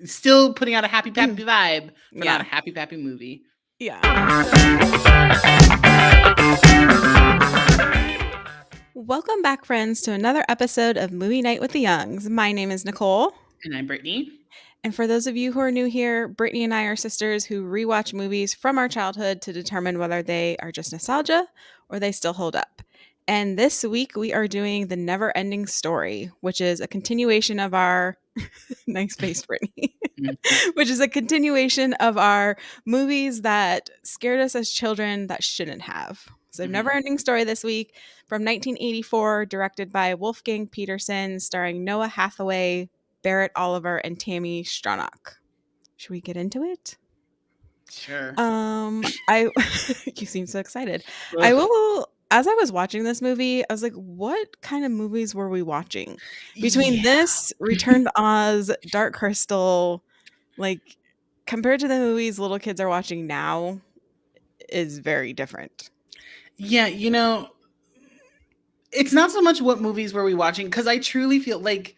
still putting out a happy pappy vibe, but not a happy pappy movie. Yeah. Welcome back, friends, to another episode of Movie Night with the Youngs. My name is Nicole. And I'm Brittany. And for those of you who are new here, Brittany and I are sisters who rewatch movies from our childhood to determine whether they are just nostalgia or they still hold up. And this week we are doing the NeverEnding Story, which is a continuation of our nice face, Brittany, which is a continuation of our movies that scared us as children that shouldn't have. So NeverEnding Story this week from 1984, directed by Wolfgang Peterson, starring Noah Hathaway, Barrett Oliver, and Tammy Stronach. Should we get into it? Sure. You seem so excited. I will. As I was watching this movie, I was like, what kind of movies were we watching? Between this, Return to Oz, Dark Crystal, like compared to the movies little kids are watching now, is very different. Yeah, you know, it's not so much what movies were we watching, because I truly feel like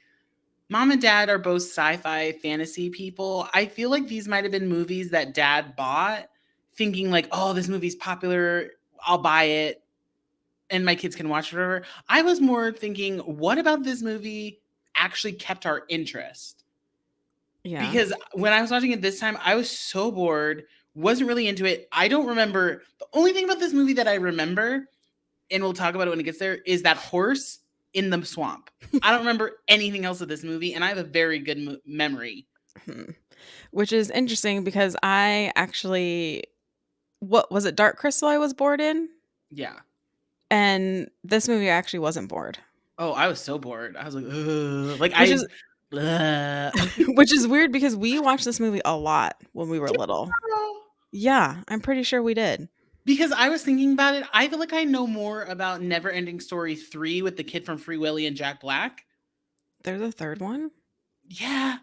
Mom and Dad are both sci-fi fantasy people. I feel like these might have been movies that Dad bought thinking like, oh, this movie's popular, I'll buy it, and my kids can watch it or whatever. I was more thinking, what about this movie actually kept our interest? Yeah. Because when I was watching it this time, I was so bored, wasn't really into it. I don't remember. The only thing about this movie that I remember, and we'll talk about it when it gets there, is that horse in the swamp. I don't remember anything else of this movie, and I have a very good memory. Which is interesting because I actually, what was it, Dark Crystal I was bored in? Yeah. And this movie I actually wasn't bored. Oh, I was so bored. I was like, ugh. Which is weird because we watched this movie a lot when we were little. Yeah, I'm pretty sure we did. Because I was thinking about it, I feel like I know more about NeverEnding Story 3 with the kid from Free Willy and Jack Black. There's a third one? Yeah.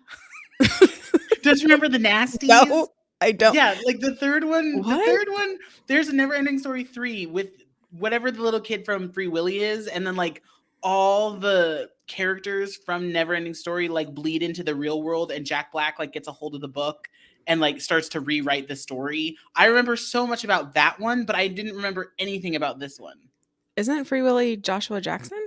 Don't you remember the Nasties? No, I don't. Yeah, like the third one. What? The third one, there's a NeverEnding Story 3 with whatever the little kid from Free Willy is, and then like all the characters from NeverEnding Story like bleed into the real world, and Jack Black like gets a hold of the book and like starts to rewrite the story. I remember so much about that one, but I didn't remember anything about this one. Isn't Free Willy Joshua Jackson?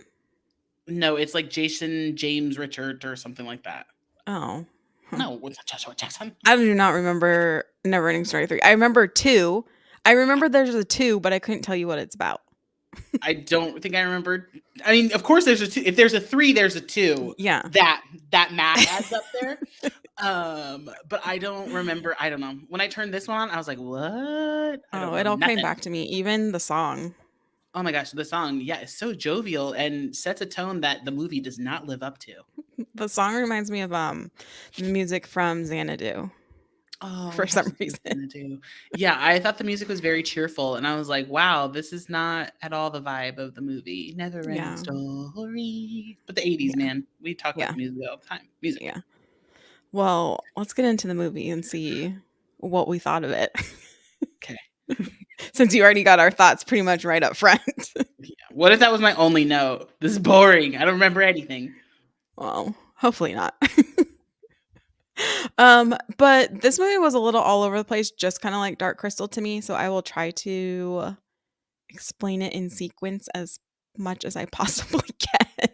No, it's like Jason James Richard or something like that. Oh. No, it's not Joshua Jackson. I do not remember NeverEnding Story 3. I remember 2. I remember there's a 2, but I couldn't tell you what it's about. I don't think I remember. I mean, of course there's a 2. If there's a 3, there's a 2. Yeah. That math adds up there. But I don't remember. I don't know. When I turned this one on, I was like, what? It all came back to me. Even the song. Oh my gosh, the song, yeah, is so jovial and sets a tone that the movie does not live up to. The song reminds me of music from Xanadu. Oh, for some reason. Xanadu. Yeah, I thought the music was very cheerful, and I was like, wow, this is not at all the vibe of the movie. NeverEnding Story. But the 80s, man. We talk about music all the time. Music. Yeah. Well, let's get into the movie and see what we thought of it. Okay. Since you already got our thoughts pretty much right up front. Yeah. What if that was my only note? This is boring. I don't remember anything. Well, hopefully not. But this movie was a little all over the place, just kind of like Dark Crystal to me. So I will try to explain it in sequence as much as I possibly can.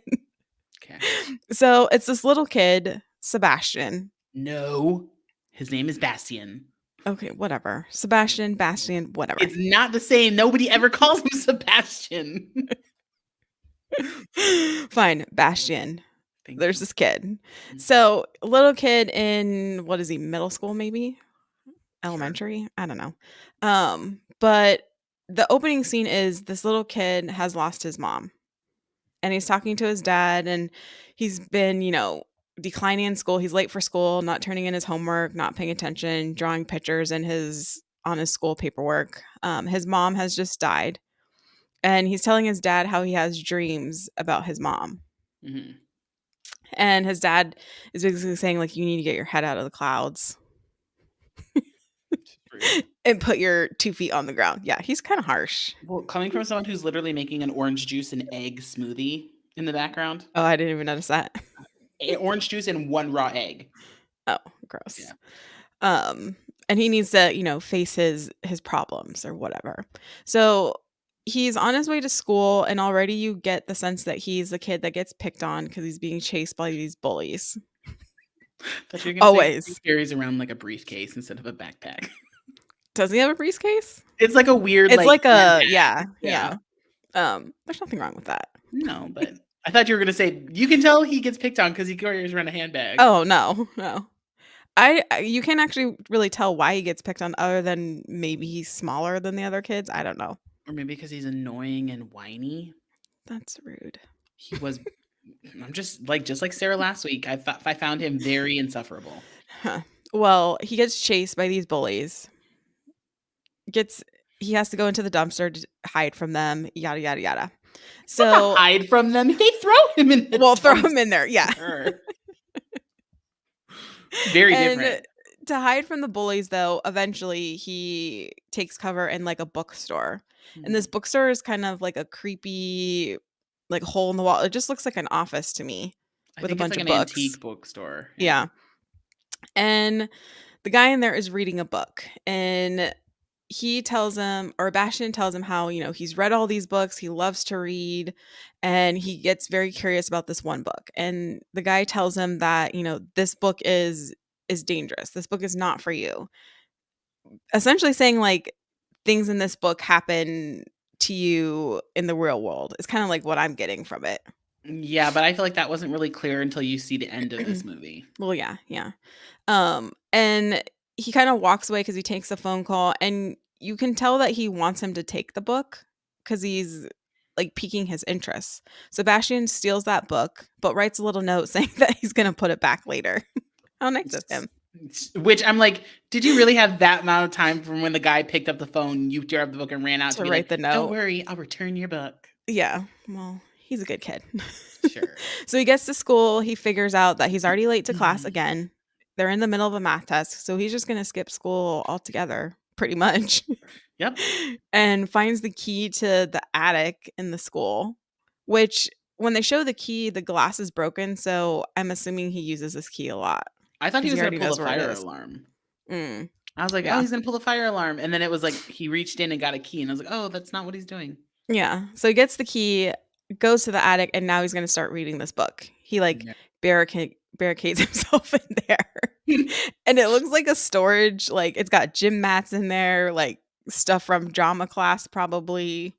Okay. So it's this little kid, Sebastian. No, his name is Bastian. Okay, whatever. Sebastian, Bastian, whatever. It's not the same. Nobody ever calls him Sebastian. Fine, Bastian. There's this kid. So, little kid in, what is he, middle school maybe? Elementary? Sure. I don't know. But the opening scene is this little kid has lost his mom. And he's talking to his dad, and he's been, declining in school. He's late for school, not turning in his homework, not paying attention, drawing pictures on his school paperwork. His mom has just died. And he's telling his dad how he has dreams about his mom. Mm-hmm. And his dad is basically saying, like, you need to get your head out of the clouds and put your 2 feet on the ground. Yeah, he's kind of harsh. Well, coming from someone who's literally making an orange juice and egg smoothie in the background. Oh, I didn't even notice that. Orange juice and 1 raw egg. Oh, gross. Yeah. And he needs to, face his problems or whatever. So he's on his way to school, and already you get the sense that he's the kid that gets picked on because he's being chased by these bullies. Thought you were gonna say he Always. carries around like a briefcase instead of a backpack. Does he have a briefcase? It's like a weird It's like like handbag. yeah. There's nothing wrong with that. No, but I thought you were gonna say you can tell he gets picked on because he carries around a handbag. Oh, no, no. You can't actually really tell why he gets picked on other than maybe he's smaller than the other kids. I don't know. Or maybe because he's annoying and whiny. That's rude. He was I'm just like Sarah last week. I found him very insufferable. Huh. Well, he gets chased by these bullies. He has to go into the dumpster to hide from them, yada yada yada. Not to So hide from them. They throw him in the we'll throw him in there, yeah. dumpster. Very And different. to hide from the bullies, though, eventually he takes cover in like a bookstore. And this bookstore is kind of like a creepy, like hole in the wall. It just looks like an office to me I with a think it's bunch like of an books. antique bookstore. Yeah. And the guy in there is reading a book, and he tells him, or Bastian tells him how, he's read all these books, he loves to read, and he gets very curious about this one book. And the guy tells him that, this book is dangerous. This book is not for you. Essentially saying like things in this book happen to you in the real world. It's kind of like what I'm getting from it. Yeah, but I feel like that wasn't really clear until you see the end of this movie. Well, yeah, yeah. And he kind of walks away because he takes a phone call, and you can tell that he wants him to take the book because he's like piquing his interest. Sebastian steals that book, but writes a little note saying that he's going to put it back later. How nice of him. Which I'm like, did you really have that amount of time from when the guy picked up the phone, you grabbed the book and ran out to To be write like, the don't note. worry, I'll return your book. Yeah, well, he's a good kid. Sure. So he gets to school, he figures out that he's already late to class again. They're in the middle of a math test, so he's just going to skip school altogether, pretty much. Yep. And finds the key to the attic in the school, which when they show the key, the glass is broken, so I'm assuming he uses this key a lot I thought he because he was gonna already pull the knows where it fire is. alarm. Mm, I was like, oh, yeah. he's gonna pull the fire alarm. And then it was like he reached in and got a key, and I was like, oh, that's not what he's doing. Yeah. So he gets the key, goes to the attic, and now he's going to start reading this book. He like Yeah. barricades himself in there. And it looks like a storage, like it's got gym mats in there, like stuff from drama class probably.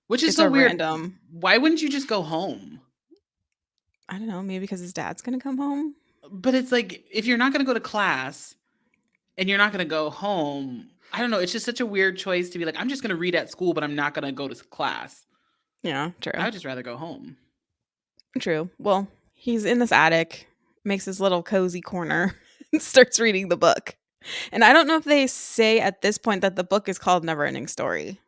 Which is It's so a weird. random, Why wouldn't you just go home? I don't know, maybe because his dad's going to come home. But it's like if you're not gonna go to class and you're not gonna go home, I don't know. It's just such a weird choice to be like, I'm just gonna read at school, but I'm not gonna go to class. Yeah, I true. would just rather go home. True. Well, he's in this attic, makes his little cozy corner, and starts reading the book. And I don't know if they say at this point that the book is called NeverEnding Story.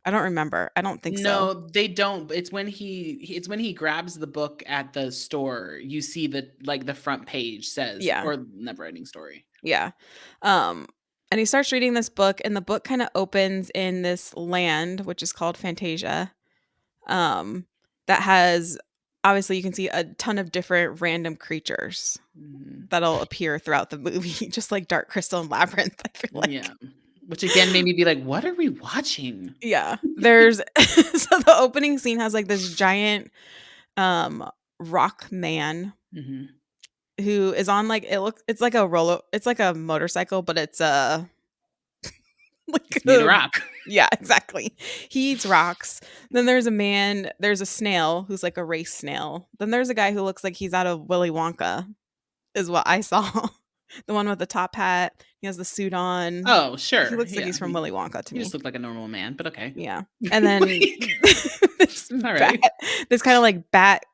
I don't remember. I don't think so. No, they don't. It's when he grabs the book at the store. You see the front page says Yeah. or NeverEnding Story. Yeah. Um, and he starts reading this book, and the book kind of opens in this land, which is called Fantasia. That has obviously you can see a ton of different random creatures that'll appear throughout the movie, just like Dark Crystal and Labyrinth, I feel like. Yeah. Which again made me be like, what are we watching? Yeah. There's so the opening scene has like this giant rock man who is on like it's like a motorcycle, but it's like It's made of rock. Yeah, exactly. He eats rocks. Then there's a snail who's like a race snail. Then there's a guy who looks like he's out of Willy Wonka, is what I saw. The one with the top hat. He has the suit on. Oh, He sure. looks like Yeah. he's from Willy Wonka to He me. just looked like a normal man, but okay. Yeah. And then this All right. this kind of like bat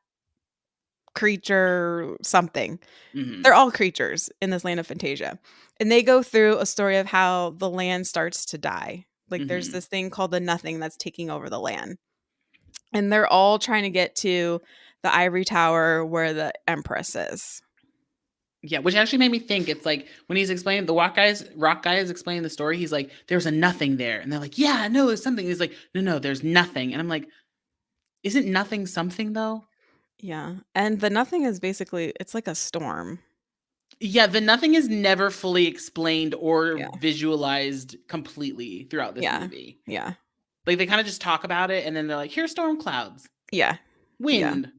creature something. Mhm. They're all creatures in this land of Fantasia. And they go through a story of how the land starts to die. Like there's this thing called the nothing that's taking over the land. And they're all trying to get to the ivory tower where the empress is. Yeah, which actually made me think it's like when he's explaining rock guy is explaining the story, he's like, there's a nothing there. And they're like, yeah, no, there's something. He's like, no, there's nothing. And I'm like, isn't nothing something though? Yeah. And the nothing is basically it's like a storm. Yeah, the nothing is never fully explained or Yeah. visualized completely throughout this Yeah. movie. Yeah. Like, they kinda just talk about it, and then they're like, "Here's storm clouds, Yeah. Yeah. wind."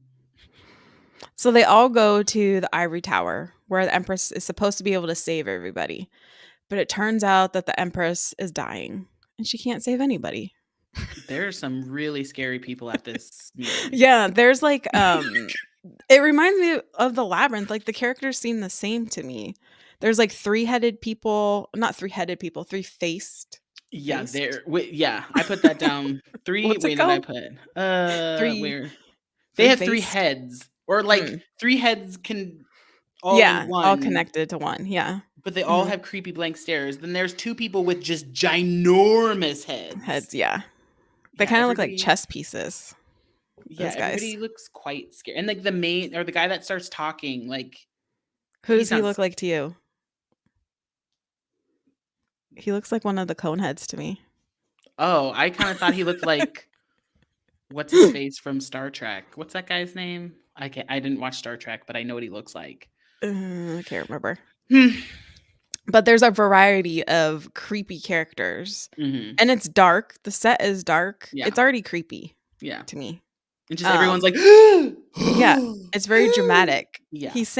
So they all go to the ivory tower where the empress is supposed to be able to save everybody. But it turns out that the empress is dying and she can't save anybody. There are some really scary people at this meeting. Yeah, there's like it reminds me of the labyrinth. Like the characters seem the same to me. There's like three-headed people, not three-headed people, three-faced. Yeah, Faced. there wait, yeah, I put that down. 3 What's it wait, did I called? put? Three Where they have 3 three-faced. heads, or, like, Mm. 3 heads can all in Yeah, all one, connected to one. Yeah. but they all Mhm. have creepy blank stares. Then there's 2 people with just ginormous heads. Heads, yeah. They Yeah, kind of look like everybody chess pieces, yeah, those guys. everybody looks quite scary, and, like, the main or the guy that starts talking, like, Who does he's he not look like to you? He looks like one of the cone heads to me. oh, I kinda thought he looked like what's his face from Star Trek? What's that guy's name? I didn't watch Star Trek, but I know what he looks like. I can't remember. Hmm. But there's a variety of creepy characters, Mhm. and it's dark. The set is dark. Yeah, It's already creepy yeah. to me. And just everyone's Um, like, yeah, it's very dramatic. yeah, He's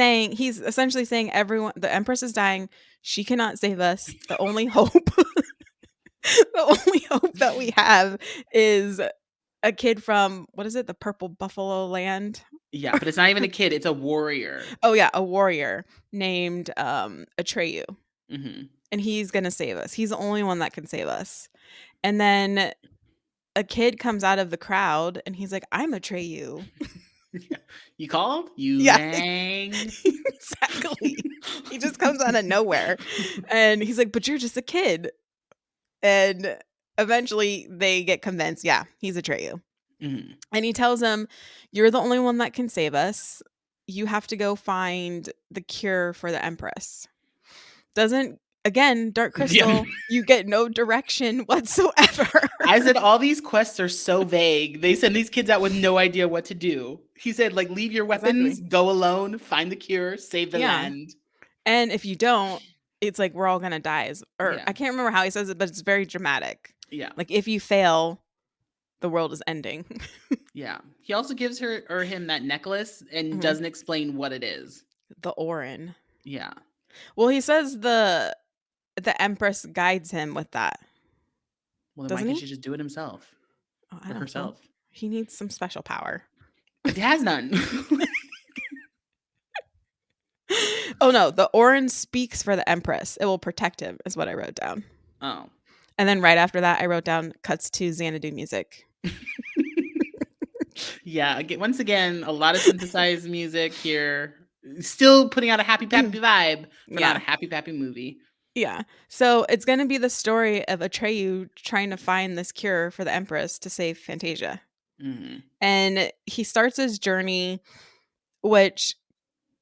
essentially saying everyone the empress is dying. She cannot save us. The only hope the only hope that we have is a kid from what is it? The Purple Buffalo Land? yeah, but it's not even a kid, it's a warrior. Oh yeah, a warrior named Atreyu. Mhm. And he's gonna save us. He's the only one that can save us. And then a kid comes out of the crowd and he's like, "I'm Atreyu." Yeah. You called? You Yeah, rang? exactly. He just comes out of nowhere and he's like, "But you're just a kid." And eventually they get convinced, yeah, he's Atreyu. Mhm. And he tells him, "You're the only one that can save us. You have to go find the cure for the Empress." Doesn't again, Dark Yeah. Crystal, you get no direction whatsoever. I said all these quests are so vague. They send these kids out with no idea what to do. He said, like, "Leave your weapons, Exactly. go alone, find the cure, save the Yeah. land." And if you don't, it's like we're all gonna die. Or Yeah, I can't remember how he says it, but it's very dramatic. yeah, Like if you fail, the world is ending. yeah. He also gives her or him that necklace and Mhm. doesn't explain what it is. The Orin. Yeah. Well, he says the Empress guides him with that, Well, then why doesn't can't he? she just do it himself Oh, I or don't know. herself? He needs some special power. It has none. Oh no, the Orin speaks for the Empress. It will protect him, is what I wrote down. Oh. And then right after that, I wrote down cuts to Xanadu music. Yeah, once again, a lot of synthesized music here. Still putting out a happy pappy vibe, but not a Yeah. happy pappy movie. Yeah. So it's going to be the story of Atreyu trying to find this cure for the Empress to save Fantasia. Mhm. And he starts his journey, which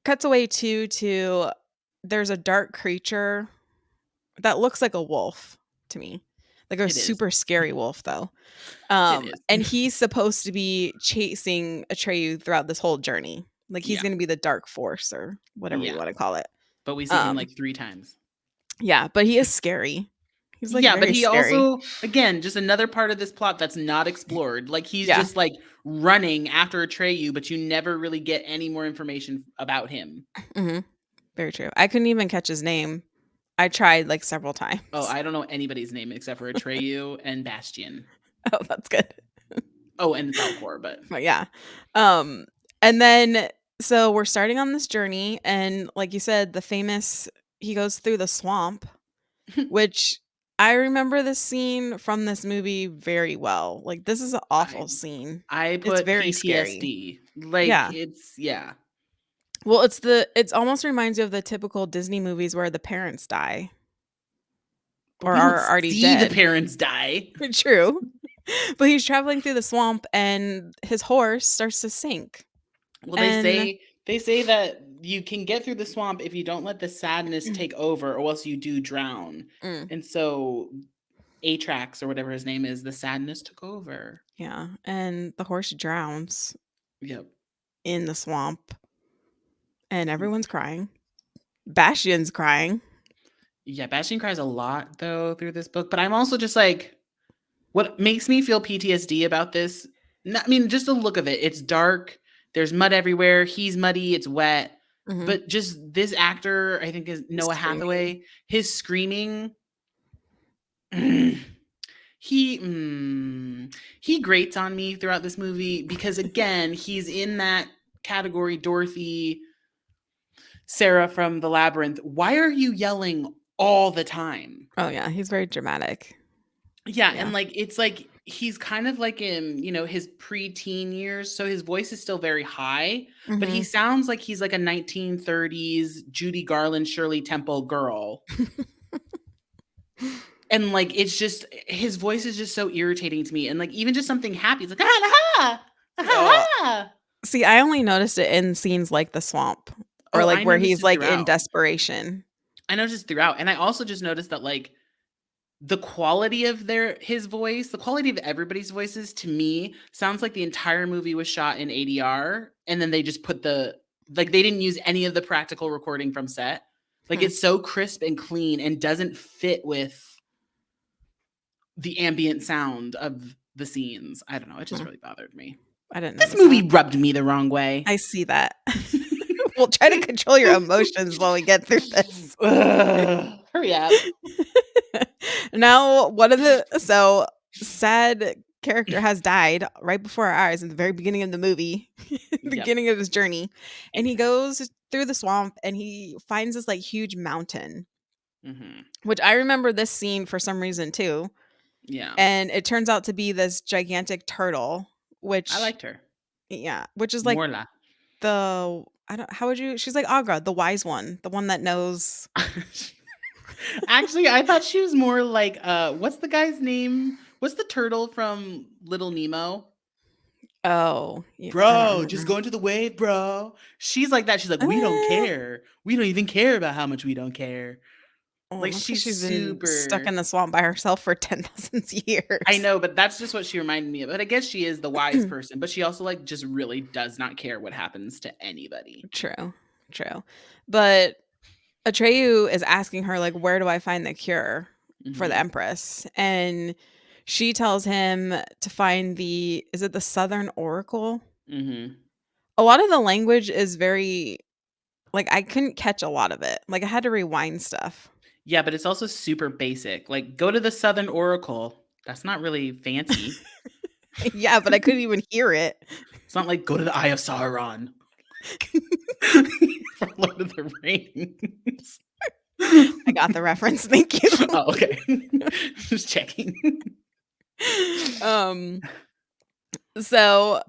cuts away to there's a dark creature that looks like a wolf to me. Like a It is. super scary wolf though. It is. And he's supposed to be chasing Atreyu throughout this whole journey. Like he's Yeah. going to be the dark force or whatever you Yeah. want to call it. But we see him Um like 3 times. yeah, but he is scary. He's like Yeah, but very he scary. also again, just another part of this plot that's not explored. Like he's Yeah. just like running after Atreyu, but you never really get any more information about him. Mhm. Very true. I couldn't even catch his name. I tried like several Oh, times. I don't know anybody's name except for Atreyu and Bastion. Oh, that's good. Oh, and Falcor, but But yeah. Um and then so we're starting on this journey and like you said the famous he goes through the swamp, which I remember this scene from this movie very well. Like this is an I awful scene. I It's put very scary. PTSD. Like Yeah. it's yeah. Well, it's almost reminds you of the typical Disney movies where the parents die But or we don't are already see the dead. parents die. True. But he's traveling through the swamp and his horse starts to sink. Well, And they say that you can get through the swamp if you don't let the sadness take over, or else you do drown. mm, And so Atrax or whatever his name is, the sadness took over. yeah, and the horse drowns Yep. in the swamp and everyone's crying. Bastian's crying. Yeah, Bastian cries a lot though through this book, but I'm also just like, what makes me feel PTSD about this? I mean, just the look of it. It's dark. There's mud everywhere. He's muddy. It's wet. Mhm. But just this actor, I think is Noah Screaming. Hathaway. His screaming, he grates on me throughout this movie because again, he's in that category. Dorothy, Sarah from the Labyrinth. Why are you yelling all the time? Oh, yeah, he's very dramatic. Yeah, Yeah. and like it's like he's kind of like in, his preteen years, so his voice is still very high, but he Mhm. sounds like he's like a 1930s Judy Garland, Shirley Temple girl. And like it's just his voice is just so irritating to me. And like even just something happy, it's like ah, ha, ha, Oh, ha. see, I only noticed it in scenes like the swamp or, Oh, like, I where noticed he's, it like, in throughout. desperation. I noticed throughout. And I also just noticed that like the quality of his voice, the quality of everybody's voices to me sounds like the entire movie was shot in ADR and then they just put they didn't use any of the practical recording from set. Like Hmm. it's so crisp and clean and doesn't fit with the ambient sound of the scenes. I don't know, it just Hmm. really bothered me. I didn't This notice movie that. rubbed me the wrong way. I see that. We'll try to control your emotions while we get through this. Ugh, hurry up. Now, sad character has died right before our eyes in the very beginning of the movie, Yep. beginning of his journey, and he Amen. goes through the swamp and he finds this like huge mountain, Hmm. which I remember this scene for some reason too, Yeah. and it turns out to be this gigantic turtle, I which liked her. yeah, which is like Morla. the I don't how would you she's like Agra, the wise one, the one that knows. Actually, I thought she was more like what's the guy's name? What's the turtle from Little Nemo? Oh, yeah, I don't Bro, just remember. go into the wave, bro. She's like that. She's like, we don't Eh, care. We don't even care about how much we don't care. well, Like that's because she's she's been stuck super. in the swamp by herself for 10,000 I years. know, but that's just what she reminded me of. But I guess she is the wise person, but she also like just really does not care what happens to anybody. True, true. But Atreyu is asking her, like, where do I find the cure for the Hmm. Empress? And she tells him to find is it the Southern Oracle? Hmm. A lot of the language is very, like, I couldn't catch a lot of it. Like, I had to rewind stuff. Yeah, but it's also super basic. Like, go to the Southern Oracle. That's not really fancy. Yeah, but I couldn't even hear it. It's not like go to the Eye of Sauron from Lord of the Rings. I got the reference. Thank you. Oh, okay. Just checking. Um, so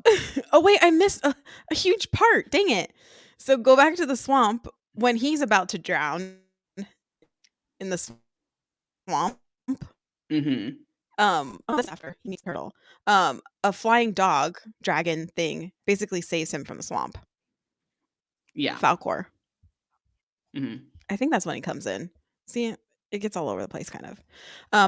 oh wait, I missed a huge part. Dang it. So go back to the swamp when he's about to drown in the swamp. Hmm. Oh, that's after he meets Turtle. A flying dog dragon thing basically saves him from the swamp. Yeah. Falcor. Hmm. I think that's when he comes in. See, it gets all over the place, kind of.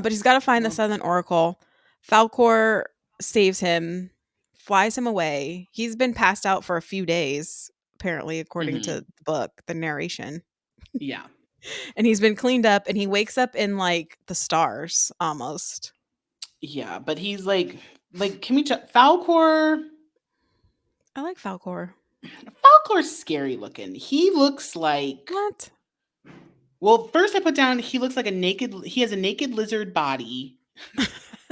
But he's got to find the Well, Southern Oracle. Falcor saves him, flies him away. He's been passed out for a few days, apparently, according to hmm. the book, the narration. Yeah. And he's been cleaned up, and he wakes up in like the stars almost. Yeah, but he's like, can we check Falcor? I like Falcor. Falcor's scary looking. He looks like, What? well, first I put down he looks like he has a naked lizard body.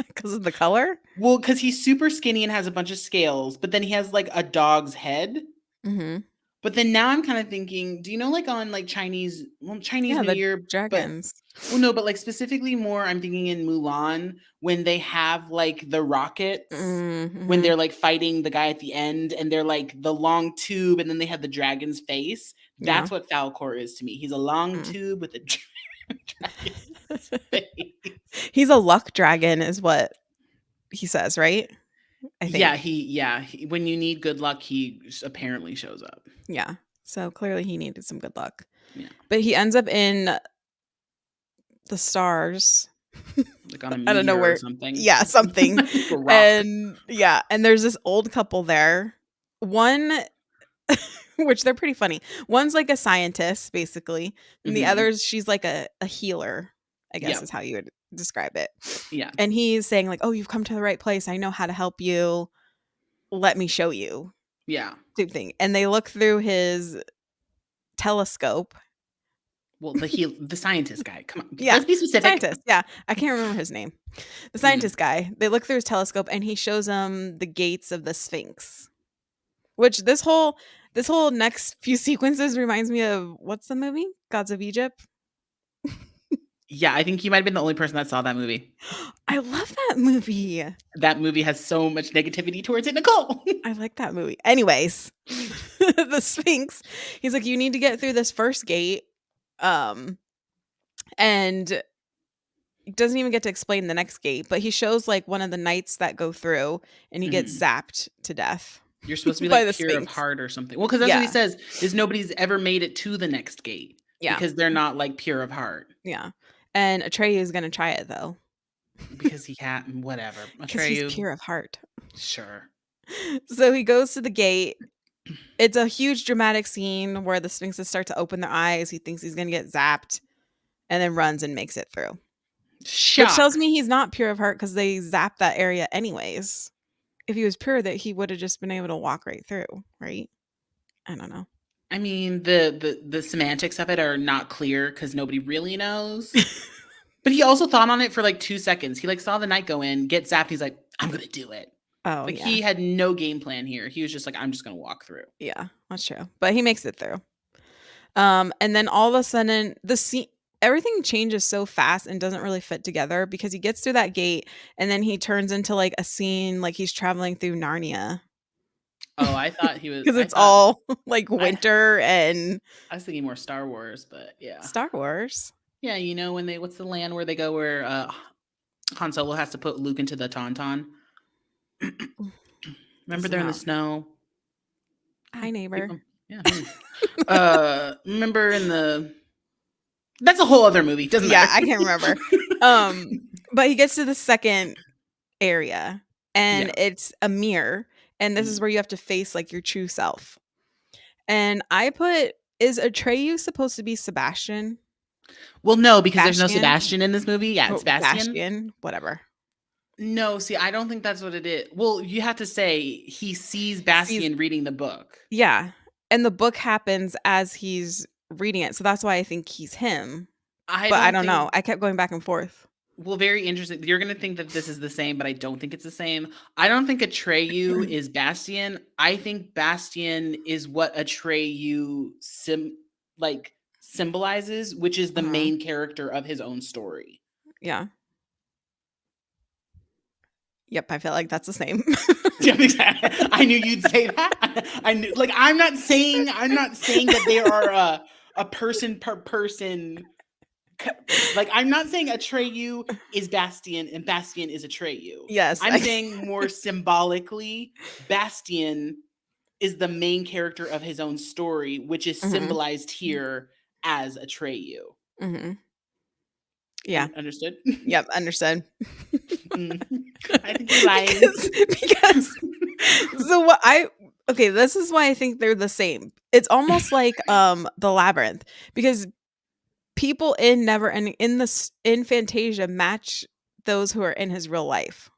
Because of the color? Well, because he's super skinny and has a bunch of scales, but then he has like a dog's head. Mm-hmm. But then now I'm kind of thinking, do you know like on like Chinese Yeah, New the Year, but dragons. well, no, but like specifically more, I'm thinking in Mulan when they have like the rockets when Mm-hmm. they're like fighting the guy at the end and they're like the long tube and then they have the dragon's face. Yeah. That's what Falcor is to me. He's a long Mm. tube with a dragon's face. He's a luck dragon, is what he says, right? I Yeah, think. when you need good luck, he apparently shows up. Yeah. So clearly he needed some good luck. Yeah, But he ends up in the stars. like on a I don't know meteor or where. something, Yeah, something. like a rock. And yeah, and there's this old couple there. One which they're pretty funny. One's like a scientist, basically, and the Mhm. other's she's like a healer, I guess is Yep. how you would describe it. Yeah. And he's saying like, "Oh, you've come to the right place. I know how to help you. Let me show you." Yeah. Type thing. And they look through his telescope. Well, the scientist guy. Come on. Yeah, Let's be the specific. scientist. Yeah, I can't remember his name. The Mm. scientist guy. They look through his telescope and he shows them the gates of the Sphinx. Which this whole next few sequences reminds me of what's the movie? Gods of Egypt. Yeah, I think you might have been the only person that saw that movie. I love that movie. That movie has so much negativity towards it, Nicole. I like that movie. Anyways, the Sphinx. He's like, you need to get through this first gate. And doesn't even get to explain the next gate, but he shows like one of the knights that go through and he gets Mhm. zapped to death You're supposed to be by like the pure of Sphinx. heart or something. Well, because that's what he Yeah. says. Is nobody's ever made it to the next gate Yeah. because they're not like pure of heart. Yeah. And Atreyu is going to try it though Because he can't. Whatever. because he's Atreyu. pure of heart. Sure. So he goes to the gate. It's a huge dramatic scene where the Sphinxes start to open their eyes. He thinks he's going to get zapped and then runs and makes it through. Which tells Shock. me he's not pure of heart because they zap that area anyways. If he was pure, that he would have just been able to walk right through, right? I don't know. I mean, the semantics of it are not clear because nobody really knows. But he also thought on it for like 2 seconds. He like saw the knight go in, get zapped. He's like, I'm gonna do it. Oh, Like yeah. he had no game plan here. He was just like, I'm just gonna walk through. Yeah, that's true. But he makes it through. And then all of a sudden, the scene, everything changes so fast and doesn't really fit together because he gets through that gate and then he turns into like a scene like he's traveling through Narnia Oh, I thought he was. because I it's thought all like I. winter and I was thinking more Star Wars, but yeah, Star Wars. yeah. You know when they what's the land where they go where Han Solo has to put Luke into the tauntaun. This Remember is they're in the not. snow. Hi, neighbor. Yeah. Remember in the. That's a whole other movie. Doesn't Yeah, matter. I can't remember. Um, but he gets to the second area and Yeah. it's a mirror. And this is Mhm. where you have to face like your true self. And I put, is Atreyu supposed to be Sebastian? Well, no, because there's no Bastian? Sebastian in this movie. Yeah, it's Oh, Bastian. Bastian? Whatever. No, see, I don't think that's what it is. Well, you have to say he sees Sees, Bastian reading the book. yeah. And the book happens as he's reading it. So that's why I think he's him. I But I don't don't know. think. I kept going back and forth. Well, very interesting. You're gonna think that this is the same, but I don't think it's the same. I don't think Atreyu is Bastian. I think Bastian is what Atreyu like symbolizes, which is the Uh-huh. main character of his own story. Yeah. Yep. I feel like that's the same. Yeah, exactly. I knew you'd say that. I knew. Like, I'm not saying that they are a person per person. Like, I'm not saying Atreyu is Bastian and Bastian is Atreyu. Yes. I'm saying more symbolically, Bastian is the main character of his own story, which is Mhm. symbolized here as Atreyu. Mhm. Yeah. Understood? Yep. Understood. Mm. I think you're lying. because so what I okay, this is why I think they're the same. It's almost like the labyrinth because people in Never Ending in Fantasia match those who are in his real life.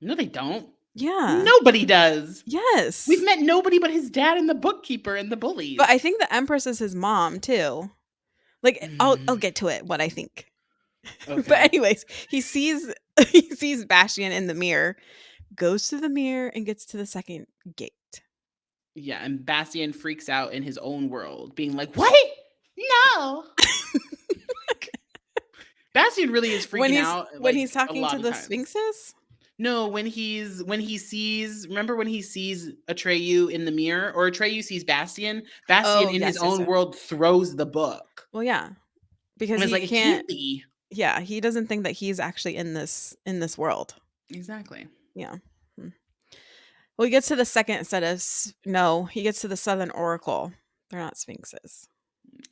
No, they don't. Yeah. Nobody does. We've Yes. met nobody but his dad and the bookkeeper and the But bullies. I think the Empress is his mom too. Like I'll Mm, get to it what I think. But okay. anyways, he sees he sees Bastian in the mirror, goes to the mirror and gets to the second gate. Yeah, and Bastian freaks out in his own world, being like, "What? No!" Bastian really is When freaking he's out when he's like a talking lot to of the times. sphinxes? No, when he sees, remember when he sees Atreyu in the mirror, or Atreyu sees Bastian? Bastian Oh, in his yes, yes, own yes. world throws the book, Well, yeah, because and it's he like it can't can't be. yeah, he doesn't think that he's actually in this world. Exactly. Yeah. Hmm. Well, he gets to the second set of no, he gets to the Southern Oracle. They're not sphinxes.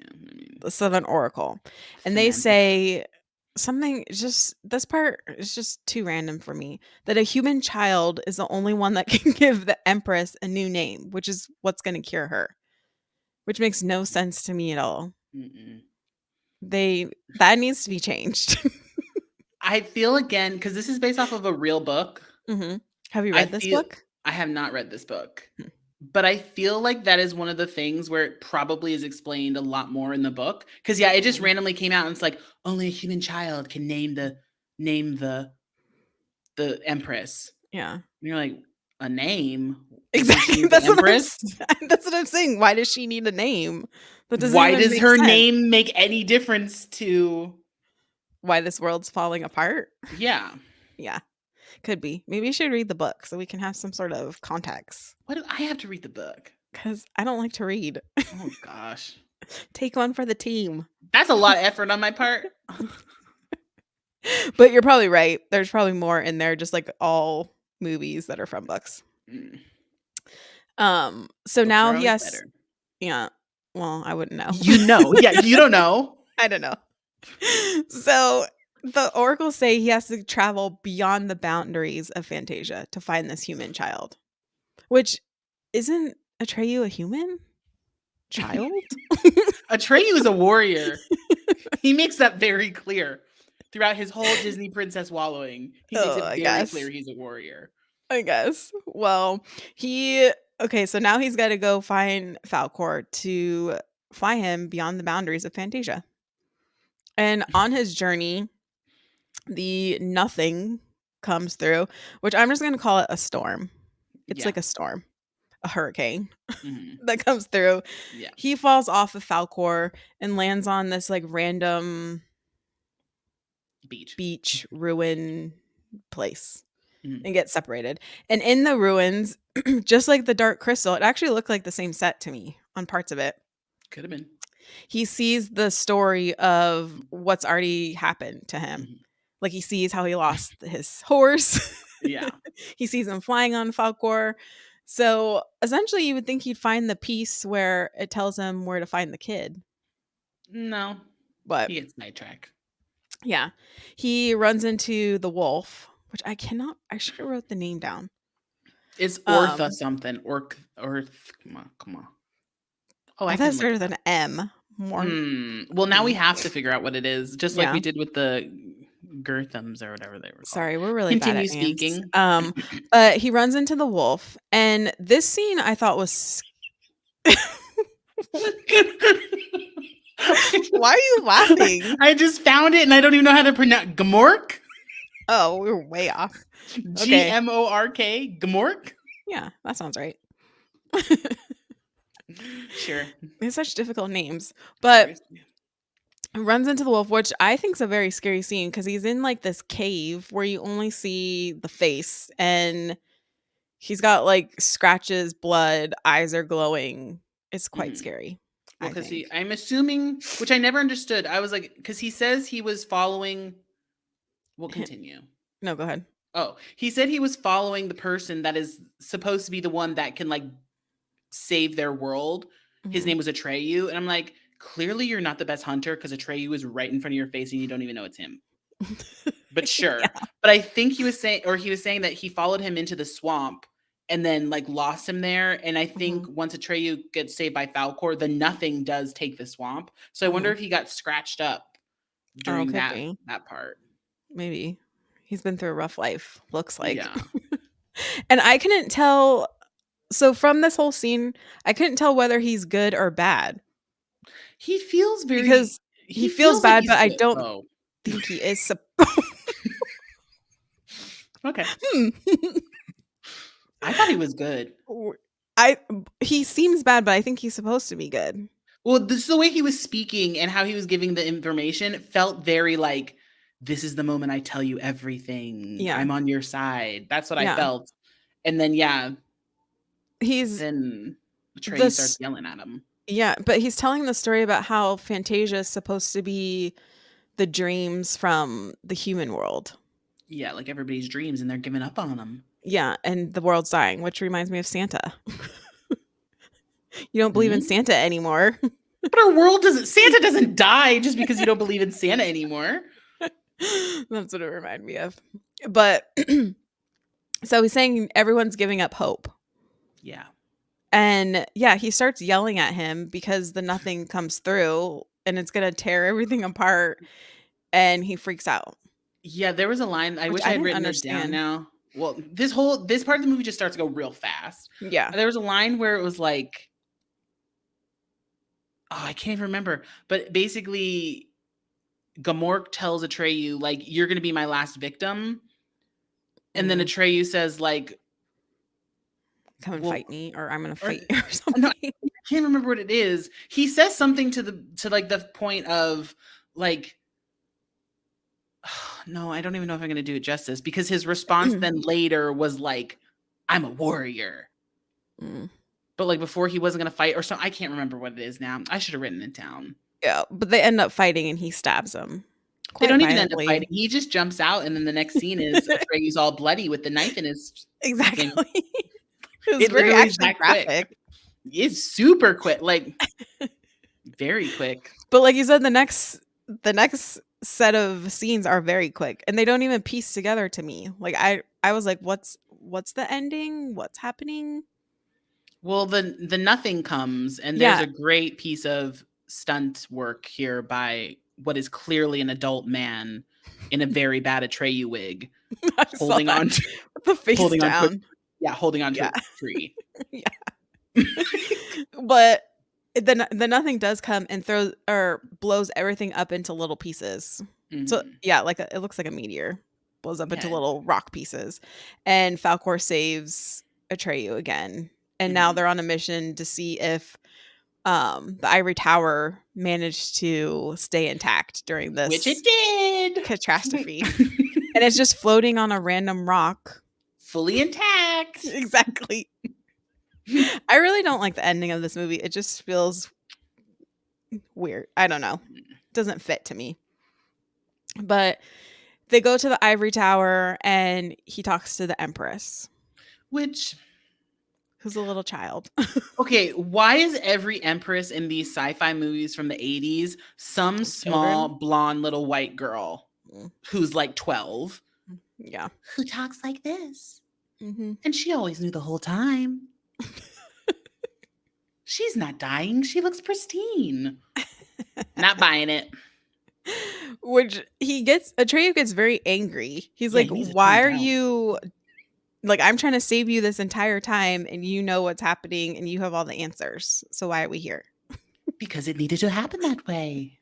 Yeah, I mean, The Southern Oracle. And they semantics. say something just this part is just too random for me that a human child is the only one that can give the empress a new name, which is what's going to cure her. which makes no sense to me at all. Mm-mm. That needs to be changed. I feel again, because this is based off of a real book. Mhm. Have you I read this feel book? I have not read this book, Hmm. but I feel like that is one of the things where it probably is explained a lot more in the book. Because yeah, it just Yeah. randomly came out and it's like only a human child can name the empress. Yeah. And you're like, a name? So she Exactly. is the empress? That's what I'm saying. Why does she need a name? That doesn't Why even does make her sense. name make any difference to? Why this world's falling apart? Yeah. Yeah. Could be. Maybe you should read the book so we can have some sort of context. Why do I have to read the book? Because I don't like to read. Oh gosh. Take one for the team. That's a lot of effort on my part. But you're probably right. There's probably more in there, just like all movies that are from books. Mm, So books now are he always has, better. yeah. Well, I wouldn't know. You know. Yeah, you don't know. I don't know. So the oracles say he has to travel beyond the boundaries of Fantasia to find this human child. Which isn't Atreyu a human child? Atreyu is a warrior. He makes that very clear. Throughout his whole Disney princess wallowing, he makes Oh, it I very guess. clear he's a warrior. I guess. Well, okay, so now he's got to go find Falcor to fly him beyond the boundaries of Fantasia. And on his journey, the nothing comes through, which I'm just going to call it a storm. It's Yeah. like a storm, a hurricane Mhm. that comes through. Yeah. He falls off of Falcor and lands on this like random Beach. beach ruin place Mhm. and get separated. And in the ruins, just like the Dark Crystal, it actually looked like the same set to me on parts of it. Could have been. He sees the story of what's already happened to him. Mhm. Like he sees how he lost his horse. Yeah. He sees him flying on Falcor. So essentially, you would think he'd find the piece where it tells him where to find the kid. No. But He gets sidetracked. yeah, he runs into the wolf, which I should have wrote the name down. It's Ortha Um, something. Come on. Oh, I I thought it can look started it with up. an M. More. Well, now we have to figure out what it is, just like Yeah. we did with the Girthams or whatever they were called. Sorry, we're really bad Continue at names. speaking. But he runs into the wolf, and this scene I thought was. Why are you laughing? I just found it and I don't even know how to pronounce Gmork. Oh, we were way off. Okay. Gmork. Gmork. Yeah, that sounds right. Sure. They have such difficult names. But Seriously. runs into the wolf, which I think is a very scary scene because he's in like this cave where you only see the face and he's got like scratches, blood, eyes are glowing. It's quite Mhm. scary, Well, I because think. I'm assuming, which I never understood. I was like, because he says he was following. We'll continue. No, go ahead. Oh, he said he was following the person that is supposed to be the one that can like save their world. His Mhm. name was Atreyu, and I'm like, clearly you're not the best hunter because Atreyu is right in front of your face and you don't even know it's him. But sure. Yeah. But I think he was saying that he followed him into the swamp and then like lost him there. And I think Mhm. once Atreyu gets saved by Falcor, the nothing does take the swamp. So I wonder Mhm. if he got scratched up Oh, during could that be. part. Maybe. He's been through a rough life, looks like. Yeah. And I couldn't tell. So from this whole scene, I couldn't tell whether he's good or bad He feels very because he he feels feels like bad, he's but I good. don't Oh. think he is. Okay. Hmm. I thought he was good. He seems bad, but I think he's supposed to be good. Well, this is the way he was speaking and how he was giving the information felt very like, this is the moment I tell you everything. Yeah. I'm on your side. That's what I Yeah. felt. And then, yeah, He's then Trey starts this yelling at him. Yeah, but he's telling the story about how Fantasia is supposed to be the dreams from the human world. Yeah, like everybody's dreams and they're giving up on him. Yeah, and the world's dying, which reminds me of Santa. You don't believe in Hmm? Santa anymore. But our world doesn't, Santa doesn't die just because you don't believe in Santa anymore. That's what it reminded me of. But so he's saying everyone's giving up hope. Yeah. And yeah, he starts yelling at him because the nothing comes through and it's gonna tear everything apart, and he freaks out. Yeah, there was a line. I Which wish I I had didn't written it down understand. now. Well, this part of the movie just starts to go real fast. Yeah. There was a line where it was like, oh, I can't even remember. But basically, Gamork tells Atreyu, like, you're going to be my last victim. And then Atreyu says, like, come and well, fight me, or I'm gonna or, fight you or no, something. I can't remember what it is. He says something to like the point of like, no, I don't even know if I'm going to do it justice, because his response then later was like, I'm a warrior. But like before, he wasn't going to fight or something. I can't remember what it is now. I should have written it down. Yeah, but they end up fighting and he stabs him They quite don't even end up violently. fighting. He just jumps out, and then the next scene is Atreyu's all bloody with the knife in his Exactly. thing. It was It very literally is actually that quick. graphic. It's super quick, like very quick. But like you said, the next set of scenes are very quick, and they don't even piece together to me. Like I was like, what's the ending? What's happening? Well, the nothing comes, and there's Yeah. a great piece of stunt work here by what is clearly an adult man in a very bad Atreyu wig, I saw holding that. on to With the face holding on to down. holding on to Yeah. a tree. Yeah. But the nothing does come and throws or blows everything up into little pieces. So Mhm. yeah, like it looks like a meteor blows up into Yeah. little rock pieces, and Falcor saves Atreyu again. And now Mhm. they're on a mission to see if the ivory tower managed to stay intact during Which it this did. catastrophe. And it's just floating on a random rock. Fully intact. Exactly. I really don't like the ending of this movie. It just feels weird. I don't know. Doesn't fit to me. But they go to the ivory tower and he talks to the empress, Which, who's a little child. okay, why is every empress in these sci-fi movies from the 80s some small Children. blonde little white girl who's like 12? Yeah. Who talks like this? Mm-hmm. And she always knew the whole time. She's not dying. She looks pristine. Not buying it. Which Atreyu gets very angry. He's Yeah, like, he needs to tone why it are down. you like, I'm trying to save you this entire time and you know what's happening and you have all the answers. So why are we here? Because it needed to happen that way.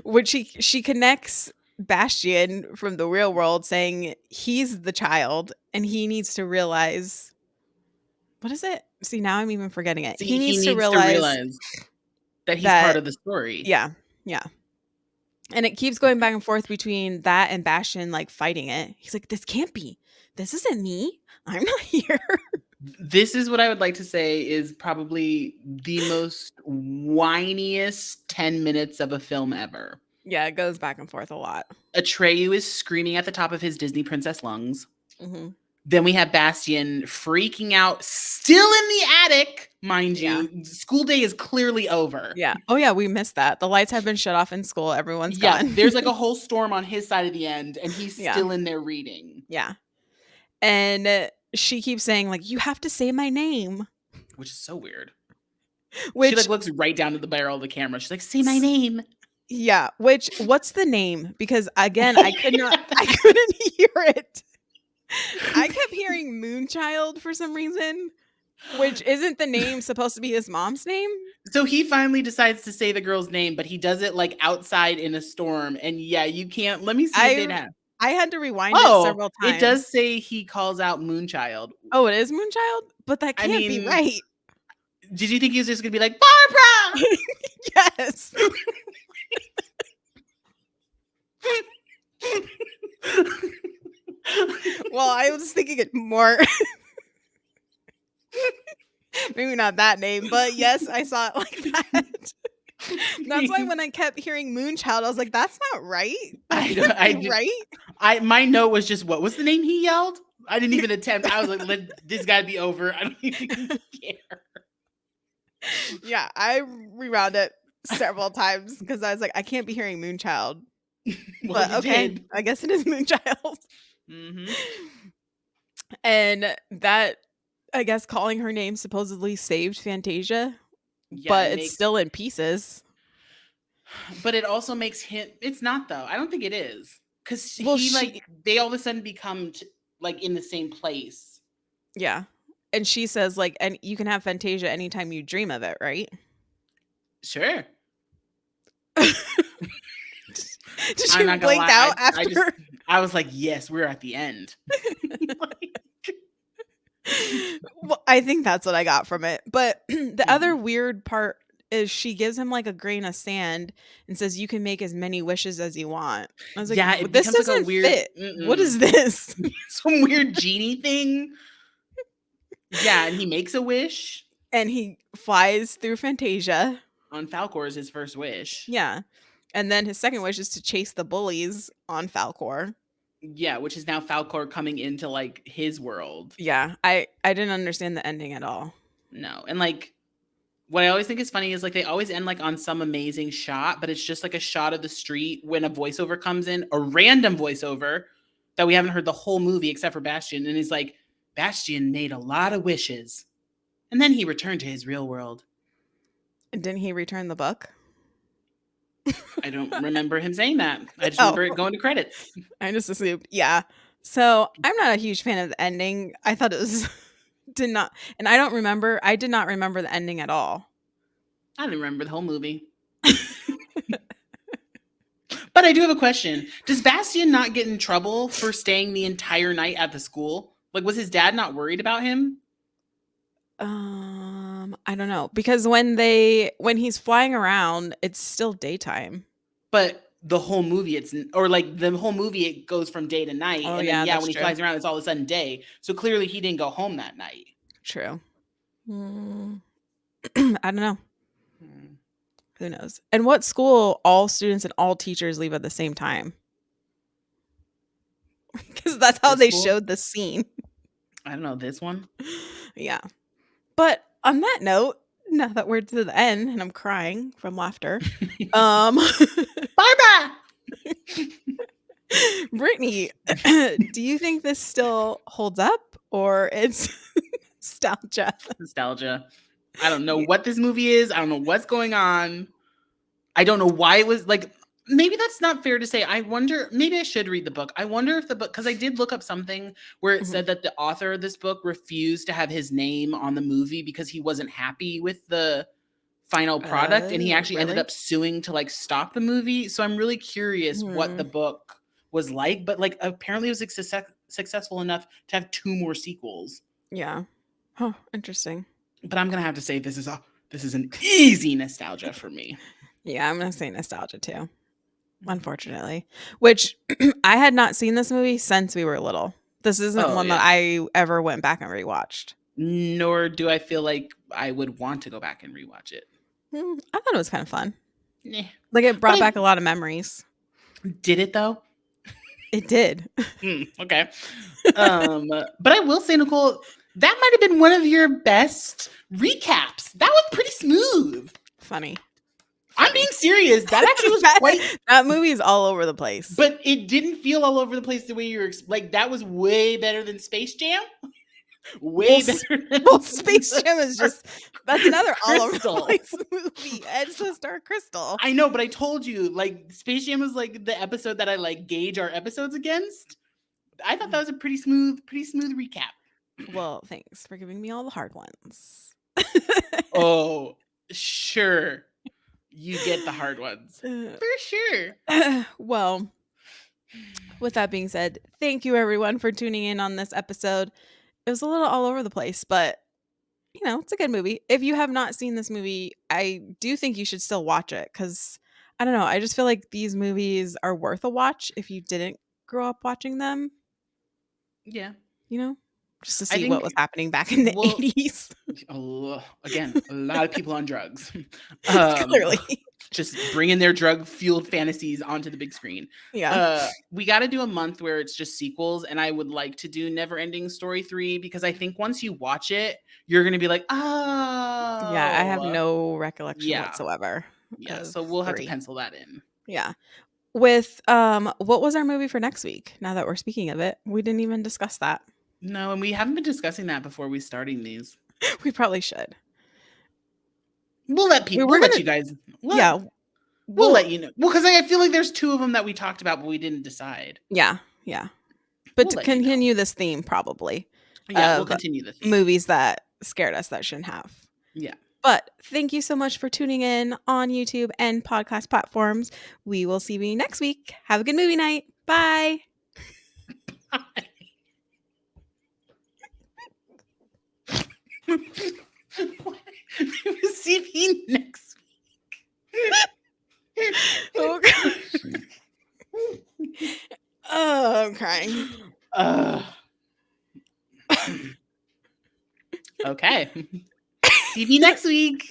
Which she connects Bastian from the real world, saying he's the child and he needs to realize, what is it? See, now I'm even forgetting it. See, He he needs to needs to realize realize that he's part that, of the story. yeah, yeah. And it keeps going back and forth between that and Bastian, like fighting it. He's like, this can't be. This isn't me. I'm not here. This is what I would like to say is probably the most whiniest 10 minutes of a film ever. Yeah, it goes back and forth a lot. Atreyu is screaming at the top of his Disney princess lungs. Mm-hmm. Then we have Bastian freaking out, still in the attic, mind you. School day is clearly over. Yeah. Oh, yeah, we missed that. The lights have been shut off in school. Everyone's gone. There's like a whole storm on his side of the end, and he's Yeah. still in there reading. Yeah. And she keeps saying, like, you have to say my name. Which is so weird. Which, she like looks right down at the barrel of the camera. She's like, say my name. Yeah. What's the name? Because again, I couldn't hear it. I kept hearing Moonchild for some reason, which isn't the name supposed to be his mom's name. So he finally decides to say the girl's name, but he does it like outside in a storm. And yeah, you can't. Let me see if they'd have. I had to rewind it several times. It does say he calls out Moonchild. Oh, it is Moonchild? But that can't be right. Did you think he was just going to be like, Barbara? Yes. Well, I was thinking it more. Maybe not that name, but yes, I saw it like that. That's why when I kept hearing Moonchild, I was like, "That's not right. Right." My note was just, what was the name he yelled? I didn't even attempt. I was like, "Let this guy be over." I don't even care. Yeah, I rewound it several times because I was like, I can't be hearing Moonchild. Well, but okay, did. I guess it is Moonchild. Mm-hmm. And that I guess calling her name supposedly saved Fantasia, Yeah, but it it's makes, still in pieces. but it also makes him. It's not though. I don't think it is because Well, he she like they all of a sudden become like in the same place. yeah. And she says like, and you can have Fantasia anytime you dream of it, right? Sure. Did I'm you not gonna blink lie. out I just after? I was like, yes, we're at the end. Well, I think that's what I got from it. But the other Mhm. weird part is she gives him like a grain of sand and says, "You can make as many wishes as you want." I was like, Yeah, it "This becomes like a doesn't weird, fit. What is this?" some weird genie thing. Yeah, and he makes a wish. And he flies through Fantasia. On Falcor is his first wish. Yeah. And then his second wish is to chase the bullies on Falcor. Yeah, which is now Falcor coming into like his world. Yeah, I didn't understand the ending at all. No, and like what I always think is funny is like they always end like on some amazing shot, but it's just like a shot of the street when a voiceover comes in, a random voiceover that we haven't heard the whole movie except for Bastion, and he's like, Bastion made a lot of wishes, and then he returned to his real world. And didn't he return the book? I don't remember him saying that. I just Oh, remember it going to credits. I just assumed. Yeah. So I'm not a huge fan of the ending. I thought it was did not, and I did not remember the ending at all. I don't remember the whole movie. But I do have a question. Does Bastian not get in trouble for staying the entire night at the school? Like, was his dad not worried about him? I don't know because when he's flying around, it's still daytime. But the whole movie, or like the whole movie, it goes from day to night, Oh and then yeah, yeah, that's when he true. flies around, it's all of a sudden day. So clearly, he didn't go home that night. True. Mm, I don't know. Hmm. Who knows? And what school all students and all teachers leave at the same time? Because that's how This they school? showed the scene. I don't know this one. Yeah. But on that note, now that we're to the end and I'm crying from laughter, um, Barbara. Brittany, do you think this still holds up or it's nostalgia? Nostalgia. I don't know what this movie is. I don't know what's going on. I don't know why it was like. Maybe that's not fair to say. I wonder. Maybe I should read the book. I wonder if the book, because I did look up something where it Mhm. said that the author of this book refused to have his name on the movie because he wasn't happy with the final product, and he actually ended Really? up suing to like stop the movie. So I'm really curious what the Hmm. book was like. But like apparently it was like, successful enough to have two more sequels. Yeah. Huh. Interesting. But I'm gonna have to say this is an easy nostalgia for me. Yeah, I'm gonna say nostalgia too. Unfortunately, which I had not seen this movie since we were little. This isn't Oh one that yeah. I ever went back and rewatched. Nor do I feel like I would want to go back and rewatch it. I thought it was kind of fun. Eh. Like it But brought back a lot of memories. did it though? It did. Okay. But I will say, Nicole, that might have been one of your best recaps. That was pretty smooth. Funny. I'm being serious. That actually was quite, That movie is all over the place. but it didn't feel all over the place the way you were like. That was way better than Space Jam. Well, Way better than well, Space Jam is just that's another all over the Crystal. place movie. And so Dark Crystal. I know, but I told you, like Space Jam was like the episode that I like gauge our episodes against. I thought that was a pretty smooth recap. Well, thanks for giving me all the hard ones. Oh, sure. You get the hard ones. For sure. Well, with that being said, thank you everyone for tuning in on this episode. It was a little all over the place, but it's a good movie. If you have not seen this movie, I do think you should still watch it because I don't know. I just feel like these movies are worth a watch if you didn't grow up watching them, Yeah. you know, just to I see what think was happening back in the we'll 80s. again, a lot of people on drugs. Um Clearly. just bringing their drug fueled fantasies onto the big screen. Yeah. We got to do a month where it's just sequels, and I would like to do NeverEnding Story 3 because I think once you watch it, you're gonna be like, Yeah. I have oh, no recollection yeah, whatsoever yeah. of So we'll have to 3. pencil that in. Yeah. With what was our movie for next week? Now that we're speaking of it, we didn't even discuss that. No, and we haven't been discussing that before we starting these. We probably should. We'll let people. We'll let you guys. Yeah. We'll let you know. Well, because I feel like there's two of them that we talked about, but we didn't decide. Yeah. But to continue this theme, probably. Yeah, we'll continue the theme. Movies that scared us that shouldn't have. Yeah. But thank you so much for tuning in on YouTube and podcast platforms. We will see you next week. Have a good movie night. Bye. Bye. We will see you next week. Oh, gosh. Oh, I'm crying. Okay. See you next week.